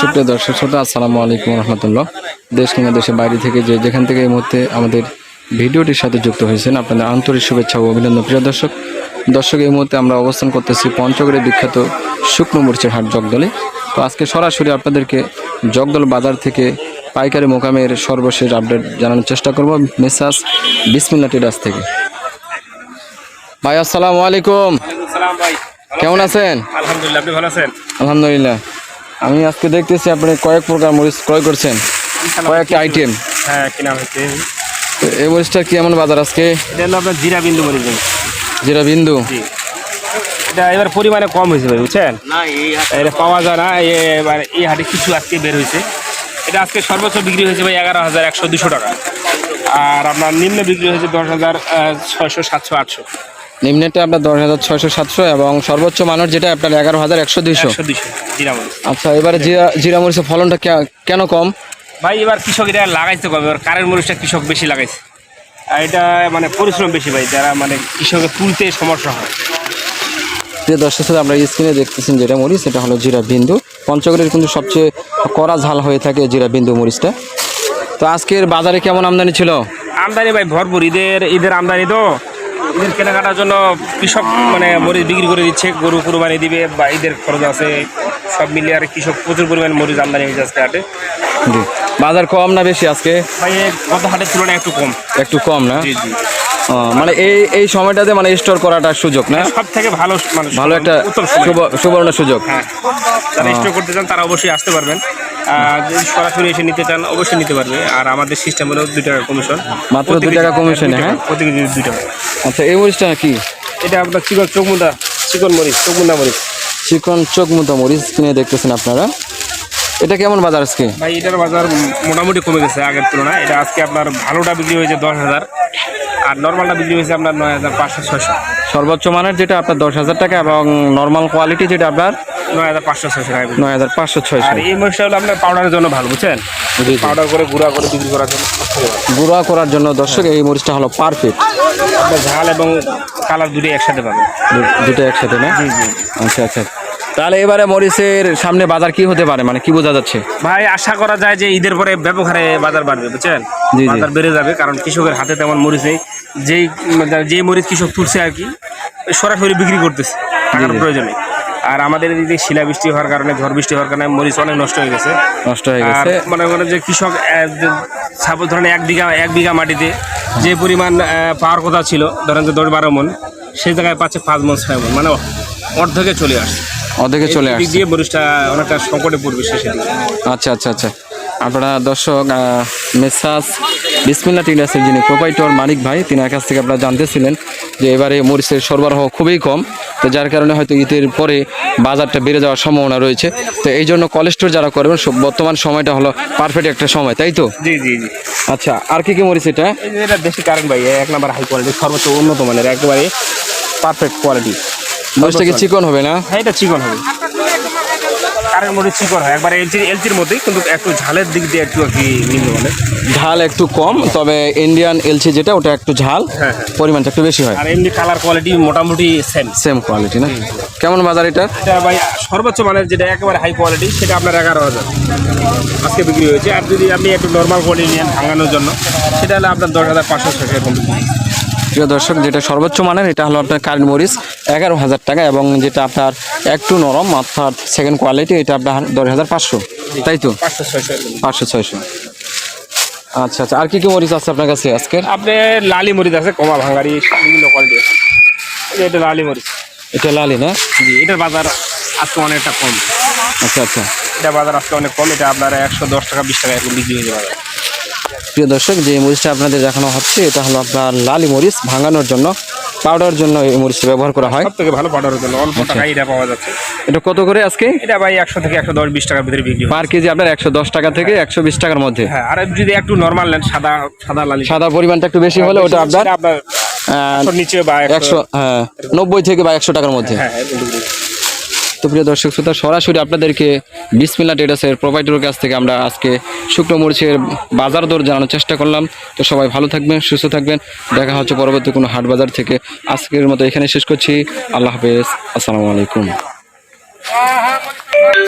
সুপ্রিয় দর্শক শ্রোতা, আসসালামু আলাইকুম রহমতুল্লাহ। দেশ কিংবা দেশের বাইরে থেকে যেখান থেকে এই মুহূর্তে আমাদের ভিডিওটির সাথে যুক্ত হয়েছেন, আপনাদের আন্তরিক শুভেচ্ছা ও অভিনন্দন। প্রিয় দর্শক, এই মুহূর্তে আমরা অবস্থান করতেছি পঞ্চগড়ের বিখ্যাত শুকনো মরিচের হাট জগদলে। তো আজকে সরাসরি আপনাদেরকে জগদল বাজার থেকে পাইকারি মোকামের সর্বশেষ আপডেট জানানোর চেষ্টা করব মেসাস বিসমিল্লাহ ট্রেডার্স থেকে। ভাই আসসালামু আলাইকুম। কেমন আছেন? আলহামদুলিল্লাহ, আপনি ভালো আছেন? আলহামদুলিল্লাহ। আমি আজকে দেখতেছি আপনি কয়েক প্রকার মরিচ ক্রয় করছেন, কয়েকটা আইটেম। হ্যাঁ, কিনা হয়েছে। এই মরিচটা কি এমন বাজার আজকে? এটা হলো আপনার জিরা বিন্দু মরিচ। জিরা বিন্দু, এটা এবার পরিমাণে কম হয়েছে ভাই, বুঝছেন? এটা পাওয়া যায় না, এবার এই হাটে কিছু আজকে বের হয়েছে। এটা আজকে সর্বোচ্চ বিক্রি হয়েছে ভাই 11,100-200 টাকা, আর আপনার নিম্ন বিক্রি হয়েছে 10,600, 700, 800। নিম্নেটা আপনার 10,600-700 এবং সর্বোচ্চ মানের যেটা আপনার 11,100-200 জিরা মরিচ। আচ্ছা, এবারে জিরা মরিচের ফলনটা কেন কম ভাই? এবার কৃষক এটা লাগাইতে কম, এবার কারেন্ট মরিচটা কৃষক বেশি লাগাইছে, আর এটা মানে পরিশ্রম বেশি ভাই, যারা মানে কৃষকের তুলতে সমস্যা হয়। যে দর্শক সাথে আমরা স্ক্রিনে দেখতেছেন যেটা মরিচ, এটা হলো জিরা বিন্দু। পঞ্চগড়ের কিন্তু সবচেয়ে কড়া ঝাল হয়ে থাকে জিরা বিন্দু মরিচটা। তো আজকের বাজারে কেমন আমদানি ছিল? আমদানি ভাই ভরপুর, ঈদের আমদানি তো, ঈদের কেনাকাটার জন্য কৃষক মানে মরিচ বিক্রি করে দিচ্ছে, গরু কুরবানি দিবে বা ঈদের খরচ আছে, সব মিলিয়ে আর কৃষক প্রচুর পরিমাণ মরিচ আমদানি হয়েছে আজকে হাটে। জি, বাজার কম না বেশি আজকে? ভাই গত হাটের তুলনায় একটু কম। একটু কম না? জি জি। মানে এই সময়টাতে মানে স্টোর করাটার সুযোগ না, সব থেকে ভালো মানে ভালো একটা উত্তম সুবর্ণ সুযোগ। হ্যাঁ, যারা স্টোর করতে চান তারা অবশ্যই আসতে পারবেন, যদি সরাসরি এসে নিতে চান অবশ্যই নিতে পারবে। আর আমাদের সিস্টেম হলো 2 টাকা কমিশন, মাত্র 2 টাকা কমিশন। হ্যাঁ, প্রতি কেজি 2 টাকা। আচ্ছা, এই মরিচটা কি? এটা আপনার চিকন মরিচ, চোখমুন্দা মরিচ। চিকন চোখমুন্দা মরিচ কিনে দেখতেছেন আপনারা। এটা কেমন বাজার আজকে? ভাই এটার বাজার মোটামুটি কমে গেছে আগের তুলনায়। এটা আজকে আপনার ভালোটা বিক্রি হয়েছে 10,000, আর নর্মালটা বিক্রি হয়েছে আপনার 9,500-600। সর্বোচ্চ মানের যেটা আপনার 10,000 টাকা এবং নর্মাল কোয়ালিটি যেটা আপনার 9,500-600 টাকা। 9,500-600। আর এই মরিচটা হলো আপনার পাউডারের জন্য ভালো, বুঝছেন? পাউডার করে গুঁড়া করে বিক্রি করার জন্য, গুঁড়া করার জন্য দর্শক এই মরিচটা হলো পারফেক্ট। আপনার ঝাল এবং কালার দুটোই একসাথে পাবেন। দুটো একসাথে না? জি জি। আচ্ছা আচ্ছা, তাহলে এবারে মরিচের সামনে বাজার কি হতে পারে, মানে কি বোঝা যাচ্ছে? ভাই আশা করা যায় যে ঈদের পরে ব্যাপক হারে বাজার বাড়বে, বুঝছেন? জি। বাজার বেড়ে যাবে, কারণ কৃষকের হাতে তেমন মরিচ নেই। যেই মরিচ কৃষক তুলছে আর কি, সরাসরি বিক্রি করতেছে টাকার প্রয়োজনে। আর আমাদের এদিকে শিলা বৃষ্টি হওয়ার কারণে, ঝড় বৃষ্টি হওয়ার কারণে মরিচ অনেক নষ্ট হয়ে গেছে। মনে করেন যে কৃষক ধরেন এক বিঘা মাটিতে যে পরিমাণ পাওয়ার কথা ছিল, ধরেন যে 10-12 মন, সেই জায়গায় পাচ্ছে 5 মন 6 মন, মানে অর্ধেকে চলে আসছে। দিয়ে মরিচটা অনেকটা সংকটে পড়বে শেষে। আচ্ছা আচ্ছা আচ্ছা, আপনারা দর্শক মেসাস বিসমিল্লাহ ট্রেডার্সের যিনি প্রোপাইটর মানিক ভাই, তিনার কাছ থেকে আপনারা জানতেছিলেন যে এবারে মরিচের সরবরাহ খুবই কম, তো যার কারণে হয়তো ঈদের পরে বাজারটা বেড়ে যাওয়ার সম্ভাবনা রয়েছে। তো এই জন্য কোলেস্টোর যারা করবেন, বর্তমান সময়টা হলো পারফেক্ট একটা সময়, তাই তো? জি জি জি। আচ্ছা, আর কি মরিচ এটা? এটা দেশি কারেন্ট ভাই, 1 নাম্বার হাই কোয়ালিটি, সর্বোচ্চ উন্নত মানের, একেবারে পারফেক্ট কোয়ালিটি। মরিচটা কি চিকন হবে না? হ্যাঁ, এটা চিকন হবে। কারেন্ট মরিচ চিকন হয়, একবারে এলচির মধ্যেই, কিন্তু একটু ঝালের দিক দিয়ে একটু আর কি নিম্ন মানে, ঝাল একটু কম, তবে ইন্ডিয়ান এলচি যেটা ওটা একটু ঝাল পরিমাণটা একটু বেশি হয়। আর এমনি কালার কোয়ালিটি মোটামুটি সেম কোয়ালিটি না? কেমন বাজার এটা? এটা ভাই সর্বোচ্চ মানের যেটা একেবারে হাই কোয়ালিটি, সেটা আপনার 11,000 আজকে বিক্রি হয়েছে। আর যদি আপনি একটু নর্মাল কোয়ালিটি নেন ভাঙানোর জন্য, সেটা হলে আপনার 10,500 এরকম। প্রিয় দর্শক, যেটা সর্বোচ্চ মানের এটা হলো আপনার কারেন্ট মরিচ 11,000 টাকা, এবং যেটা আপনার একটু নরম অর্থাৎ সেকেন্ড কোয়ালিটি এটা আপনার 10,500, তাই তো? 500-600। আচ্ছা আচ্ছা, আর কি মরিচ আছে আপনার কাছে আজকে? আপনার লালি মরিচ আছে, কমা ভাঙ্গারি, বিভিন্ন কোয়ালিটি আছে। এটা লালি মরিচ। এটা লালি না? জি, এটার বাজার আজকে অনেকটা কম। আচ্ছা আচ্ছা, এটা বাজার আজকে অনেক কম, এটা আপনার 110 টাকা 20 টাকা এরকম বিক্রি হয়ে যাবে। প্রিয় দর্শক, যে মরিচটা আপনাদের দেখানো হচ্ছে এটা হলো আপনার লালি মরিচ, ভাঙানোর জন্য, পাউডার জন্য এই মরিচটা ব্যবহার করা হয়। সবথেকে ভালো পাউডারের জন্য অল্প টাকায় এটা পাওয়া যাচ্ছে। এটা কত করে আজকে? এটা ভাই 100 থেকে 110-20 টাকার ভিতরে বিক্রি হয়। পার কেজি আপনার 110 টাকা থেকে 120 টাকার মধ্যে। হ্যাঁ, আর যদি একটু নরমাল নেন, সাদা লালি, সাদা পরিমাণটা একটু বেশি হলে ওটা আপনার নিচে বা 90 থেকে 100 টাকার মধ্যে। হ্যাঁ। তো প্রিয় দর্শক শ্রোতা, সরাসরি আপনাদেরকে বিসমিল্লাহ ট্রেডার্সের প্রোভাইডারের কাছ থেকে আমরা আজকে শুকনো মরিচের বাজার দর জানানোর চেষ্টা করলাম। তো সবাই ভালো থাকবেন, সুস্থ থাকবেন, দেখা হচ্ছে পরবর্তী কোনো হাট বাজার থেকে। আজকের মতো এখানে শেষ করছি। আল্লাহ হাফেজ, আসসালামু আলাইকুম।